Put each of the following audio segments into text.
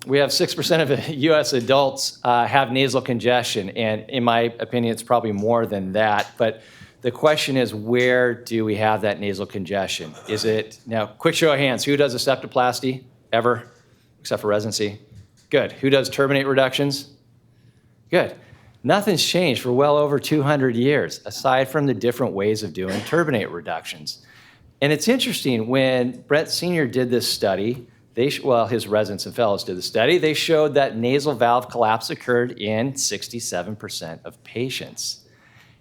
We have 6% of U.S. adults have nasal congestion, and in my opinion, it's probably more than that. But the question is, where do we have that nasal congestion? Is it, now, quick show of hands, who does a septoplasty ever, except for residency? Good. Who does turbinate reductions? Good. Nothing's changed for well over 200 years, aside from the different ways of doing turbinate reductions. And it's interesting, when Brett Sr. did this study, his residents and fellows did the study, they showed that nasal valve collapse occurred in 67% of patients.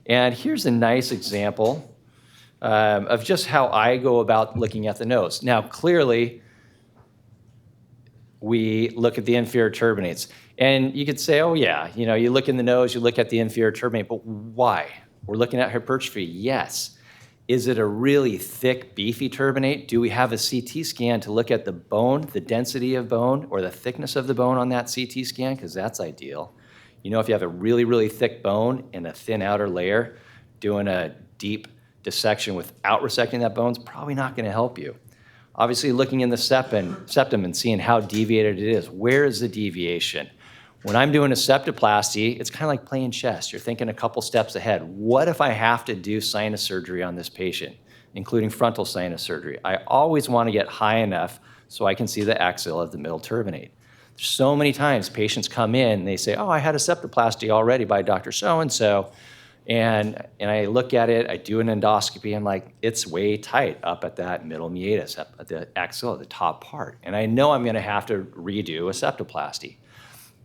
And here's a nice example of just how I go about looking at the nose. Now, clearly, we look at the inferior turbinates. And you could say, oh yeah, you look in the nose, you look at the inferior turbinate, but why? We're looking at hypertrophy, yes. Is it a really thick, beefy turbinate? Do we have a CT scan to look at the bone, the density of bone, or the thickness of the bone on that CT scan? Because that's ideal. If you have a really, really thick bone and a thin outer layer, doing a deep dissection without resecting that bone is probably not going to help you. Obviously, looking in the septum and seeing how deviated it is. Where is the deviation? When I'm doing a septoplasty, it's kind of like playing chess. You're thinking a couple steps ahead. What if I have to do sinus surgery on this patient, including frontal sinus surgery? I always want to get high enough so I can see the axilla of the middle turbinate. There's so many times patients come in and they say, oh, I had a septoplasty already by Dr. So-and-so. And I look at it, I do an endoscopy, I'm like, it's way tight up at that middle meatus, up at the axilla, the top part. And I know I'm gonna have to redo a septoplasty.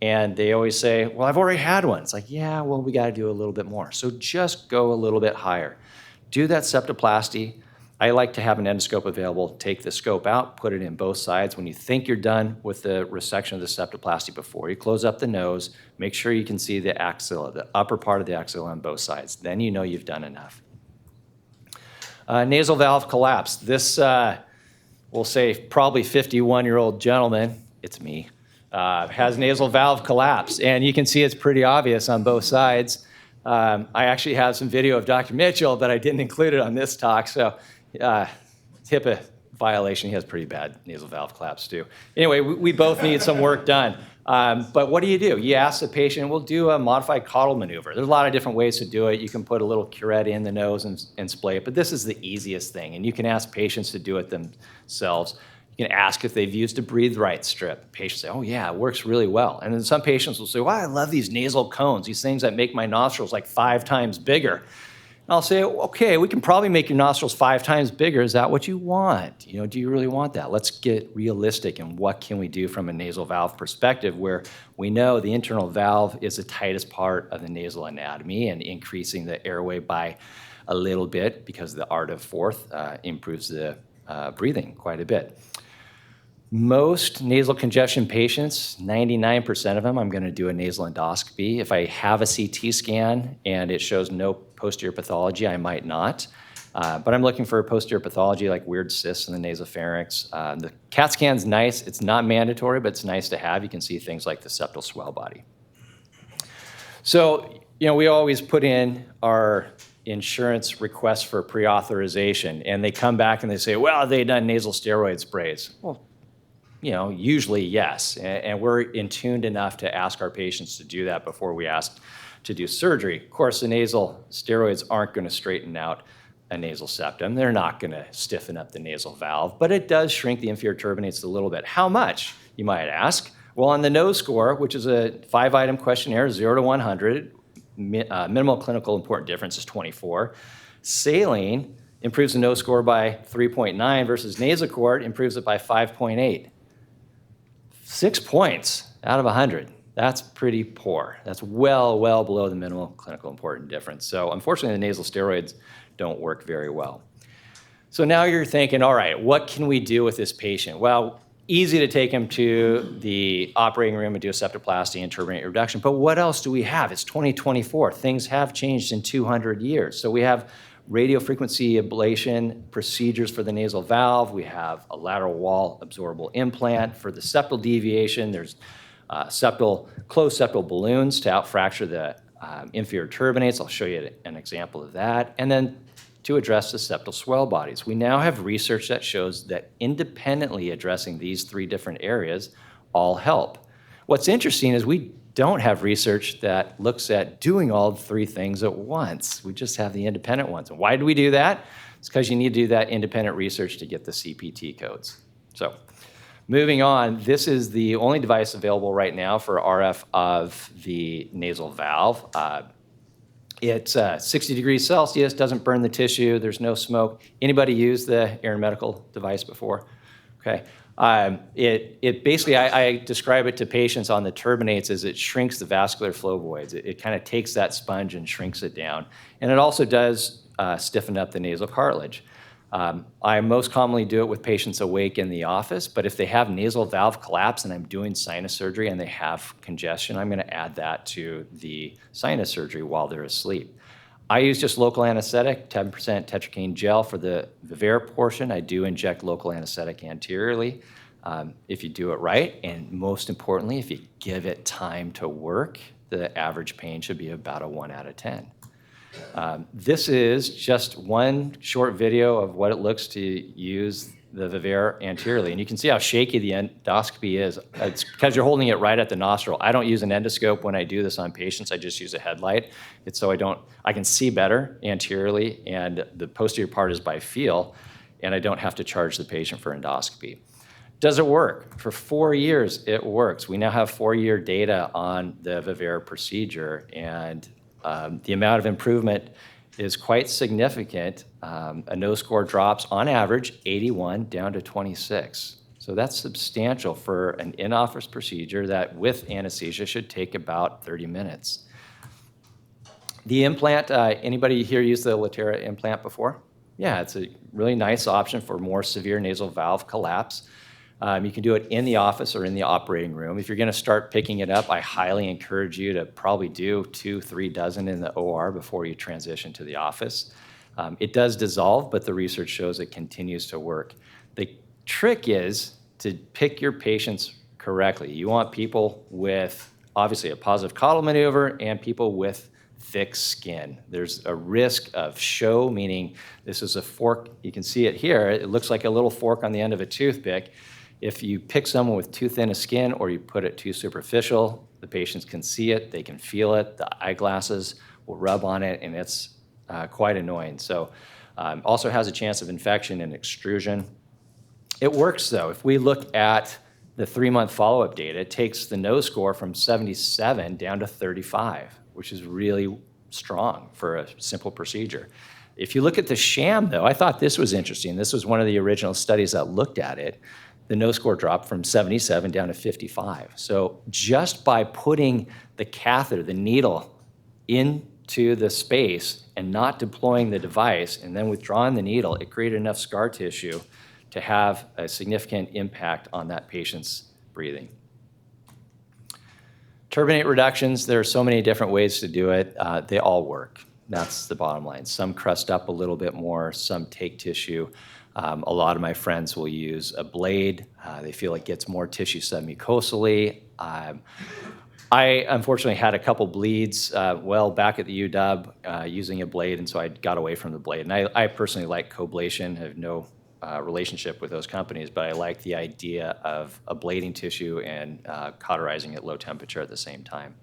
And they always say, well, I've already had one. It's like, yeah, well, we gotta do a little bit more. So just go a little bit higher. Do that septoplasty. I like to have an endoscope available. Take the scope out, put it in both sides. When you think you're done with the resection of the septoplasty, before you close up the nose, make sure you can see the axilla, the upper part of the axilla on both sides. Then you know you've done enough. Nasal valve collapse. This, we'll say, probably 51-year-old gentleman, it's me, has nasal valve collapse. And you can see it's pretty obvious on both sides. I actually have some video of Dr. Mitchell, but I didn't include it on this talk. So HIPAA violation, he has pretty bad nasal valve collapse too. Anyway, we both need some work done. But what do? You ask the patient, we'll do a modified caudal maneuver. There's a lot of different ways to do it. You can put a little curette in the nose and splay it, but this is the easiest thing. And you can ask patients to do it themselves. You can ask if they've used a breathe right strip. Patients say, oh yeah, it works really well. And then some patients will say, well, I love these nasal cones, these things that make my nostrils like 5 times bigger. And I'll say, okay, we can probably make your nostrils 5 times bigger. Is that what you want? Do you really want that? Let's get realistic and what can we do from a nasal valve perspective, where we know the internal valve is the tightest part of the nasal anatomy, and increasing the airway by a little bit because the art of fourth improves the breathing quite a bit. Most nasal congestion patients, 99% of them, I'm going to do a nasal endoscopy. If I have a CT scan and it shows no posterior pathology, I might not. But I'm looking for posterior pathology like weird cysts in the nasopharynx. The CAT scan's nice. It's not mandatory, but it's nice to have. You can see things like the septal swell body. So, we always put in our insurance requests for pre-authorization, and they come back and they say, well, they've done nasal steroid sprays. Well, usually yes, and we're in tuned enough to ask our patients to do that before we ask to do surgery. Of course, the nasal steroids aren't going to straighten out a nasal septum. They're not going to stiffen up the nasal valve, but it does shrink the inferior turbinates a little bit. How much, you might ask? Well, on the nose score, which is a 5-item questionnaire, 0 to 100, minimal clinical important difference is 24. Saline improves the nose score by 3.9 versus Nasacort improves it by 5.8. 6 points out of 100. That's pretty poor. That's well below the minimal clinical important difference. So unfortunately, the nasal steroids don't work very well. So now you're thinking, all right, what can we do with this patient? Well, easy to take him to the operating room and do a septoplasty and turbinate reduction, but what else do we have? It's 2024. Things have changed in 200 years. So we have radiofrequency ablation procedures for the nasal valve. We have a lateral wall absorbable implant. For the septal deviation, there's closed septal balloons to outfracture the inferior turbinates. I'll show you an example of that. And then to address the septal swell bodies. We now have research that shows that independently addressing these 3 different areas all help. What's interesting is we don't have research that looks at doing all three things at once. We just have the independent ones. And why do we do that? It's because you need to do that independent research to get the CPT codes. So moving on, this is the only device available right now for RF of the nasal valve. It's 60 degrees Celsius, doesn't burn the tissue, there's no smoke. Anybody used the Aaron Medical device before? Okay. It basically, I describe it to patients on the turbinates as it shrinks the vascular flow voids. It kind of takes that sponge and shrinks it down. And it also does stiffen up the nasal cartilage. I most commonly do it with patients awake in the office, but if they have nasal valve collapse and I'm doing sinus surgery and they have congestion, I'm going to add that to the sinus surgery while they're asleep. I use just local anesthetic, 10% tetracaine gel for the Vivera portion. I do inject local anesthetic anteriorly if you do it right, and most importantly, if you give it time to work, the average pain should be about a 1 out of 10. This is just one short video of what it looks to use the Vivera anteriorly, and you can see how shaky the endoscopy is. It's because you're holding it right at the nostril. I don't use an endoscope when I do this on patients. I just use a headlight. It's so I can see better anteriorly, and the posterior part is by feel, and I don't have to charge the patient for endoscopy. Does it work? For 4 years, it works. We now have 4-year data on the Vivera procedure, and the amount of improvement is quite significant. A nose score drops on average 81 down to 26. So that's substantial for an in-office procedure that with anesthesia should take about 30 minutes. The implant, anybody here used the Latera implant before? Yeah, it's a really nice option for more severe nasal valve collapse. You can do it in the office or in the operating room. If you're going to start picking it up, I highly encourage you to probably do 2-3 dozen in the OR before you transition to the office. It does dissolve, but the research shows it continues to work. The trick is to pick your patients correctly. You want people with obviously a positive caudal maneuver and people with thick skin. There's a risk of show, meaning this is a fork. You can see it here. It looks like a little fork on the end of a toothpick. If you pick someone with too thin a skin or you put it too superficial, the patients can see it, they can feel it, the eyeglasses will rub on it, and it's quite annoying. So also has a chance of infection and extrusion. It works though. If we look at the 3-month follow-up data, it takes the nose score from 77 down to 35, which is really strong for a simple procedure. If you look at the sham though, I thought this was interesting. This was one of the original studies that looked at it. The nose score dropped from 77 down to 55. So just by putting the catheter, the needle, into the space and not deploying the device and then withdrawing the needle, it created enough scar tissue to have a significant impact on that patient's breathing. Turbinate reductions, there are so many different ways to do it. They all work. That's the bottom line. Some crust up a little bit more, some take tissue. A lot of my friends will use a blade. They feel it gets more tissue submucosally. I unfortunately had a couple bleeds back at the UW using a blade, and so I got away from the blade. And I personally like coblation. I have no relationship with those companies, but I like the idea of ablating tissue and cauterizing at low temperature at the same time.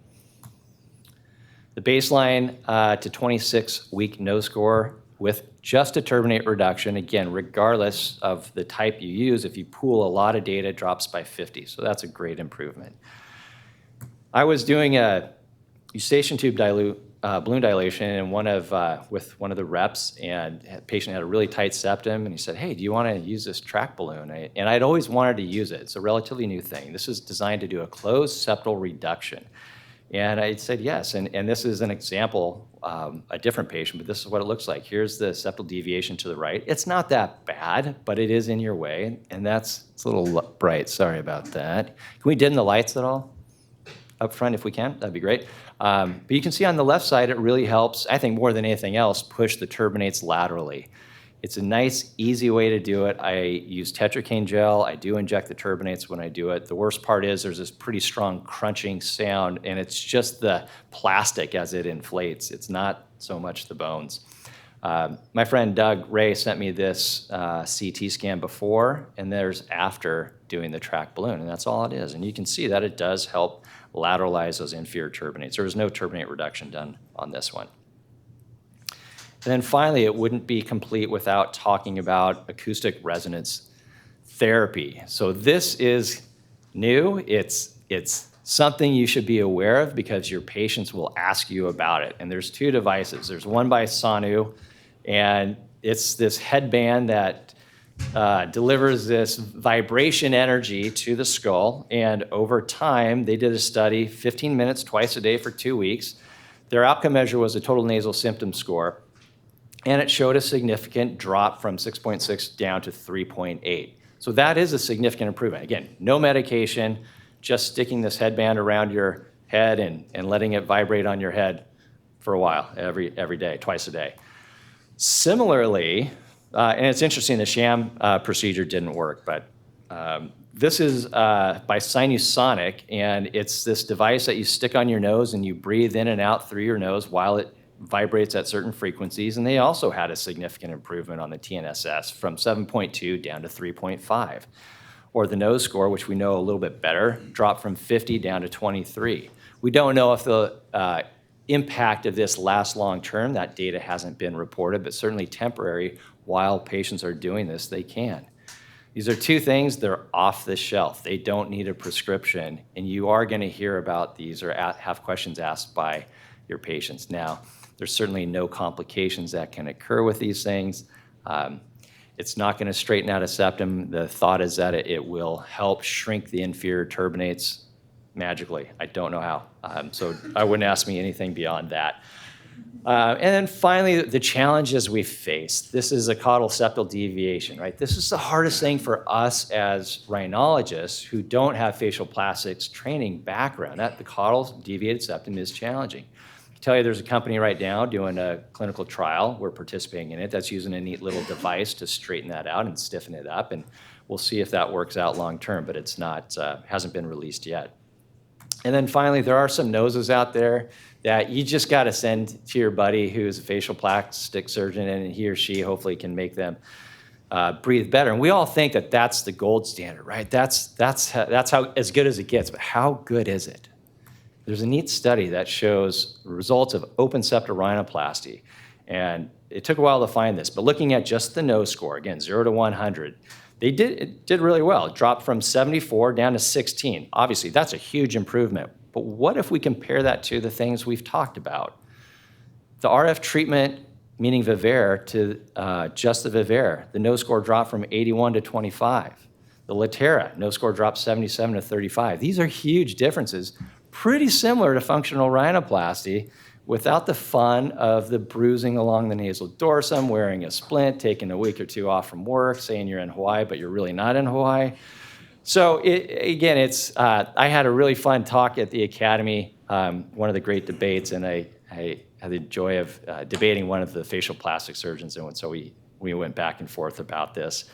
The baseline to 26-week nose score with just a turbinate reduction, again, regardless of the type you use, if you pool a lot of data, it drops by 50. So that's a great improvement. I was doing a eustachian tube balloon dilation and with one of the reps, and the patient had a really tight septum, and he said, "Hey, do you want to use this track balloon?" And I'd always wanted to use it. It's a relatively new thing. This is designed to do a closed septal reduction. And I said yes, and this is an example, a different patient, but this is what it looks like. Here's the septal deviation to the right. It's not that bad, but it is in your way, and it's a little bright. Sorry about that. Can we dim the lights at all up front if we can? That'd be great. But you can see on the left side, it really helps, I think more than anything else, push the turbinates laterally. It's a nice, easy way to do it. I use tetracaine gel. I do inject the turbinates when I do it. The worst part is there's this pretty strong crunching sound, and it's just the plastic as it inflates. It's not so much the bones. My friend Doug Ray sent me this CT scan before, and there's after doing the track balloon, and that's all it is. And you can see that it does help lateralize those inferior turbinates. There was no turbinate reduction done on this one. And then finally, it wouldn't be complete without talking about acoustic resonance therapy. So this is new. It's something you should be aware of because your patients will ask you about it. And there's two devices. There's one by Sanu, and it's this headband that delivers this vibration energy to the skull. And over time, they did a study, 15 minutes twice a day for 2 weeks. Their outcome measure was a total nasal symptom score, and it showed a significant drop from 6.6 down to 3.8. So that is a significant improvement. Again, no medication, just sticking this headband around your head and letting it vibrate on your head for a while, every day, twice a day. Similarly, and it's interesting, the sham procedure didn't work, but this is by Sinusonic, and it's this device that you stick on your nose and you breathe in and out through your nose while it vibrates at certain frequencies, and they also had a significant improvement on the TNSS from 7.2 down to 3.5. Or the nose score, which we know a little bit better, dropped from 50 down to 23. We don't know if the impact of this lasts long term. That data hasn't been reported, but certainly temporary, while patients are doing this, they can. These are two things, they're off the shelf. They don't need a prescription, and you are gonna hear about these or have questions asked by your patients. Now, there's certainly no complications that can occur with these things. It's not going to straighten out a septum. The thought is that it will help shrink the inferior turbinates magically. I don't know how, so I wouldn't ask me anything beyond that. And then finally, the challenges we face. This is a caudal septal deviation, right? This is the hardest thing for us as rhinologists who don't have facial plastics training background. The caudal deviated septum is challenging. Tell you there's a company right now doing a clinical trial. We're participating in it. That's using a neat little device to straighten that out and stiffen it up, and we'll see if that works out long term, but it's not, hasn't been released yet. And then finally, there are some noses out there that you just got to send to your buddy who's a facial plastic surgeon, and he or she hopefully can make them breathe better. And we all think that that's the gold standard, right? That's how as good as it gets, but how good is it? There's a neat study that shows results of open septal rhinoplasty, and it took a while to find this, but looking at just the nose score, again, 0 to 100, it did really well. It dropped from 74 down to 16. Obviously, that's a huge improvement, but what if we compare that to the things we've talked about? The RF treatment, meaning Vivere, to just the Vivere, the nose score dropped from 81 to 25. The Latera, nose score dropped 77 to 35. These are huge differences, pretty similar to functional rhinoplasty without the fun of the bruising along the nasal dorsum, wearing a splint, taking a week or two off from work, saying you're in Hawaii, but you're really not in Hawaii. So again, I had a really fun talk at the Academy, one of the great debates, and I had the joy of debating one of the facial plastic surgeons, and so we went back and forth about this.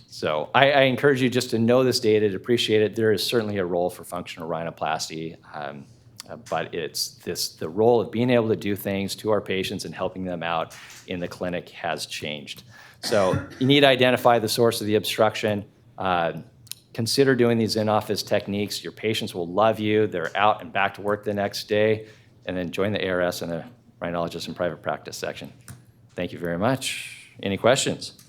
So I encourage you just to know this data, to appreciate it. There is certainly a role for functional rhinoplasty, but the role of being able to do things to our patients and helping them out in the clinic has changed. So you need to identify the source of the obstruction. Consider doing these in-office techniques. Your patients will love you. They're out and back to work the next day, and then join the ARS and the rhinologist in private practice section. Thank you very much. Any questions?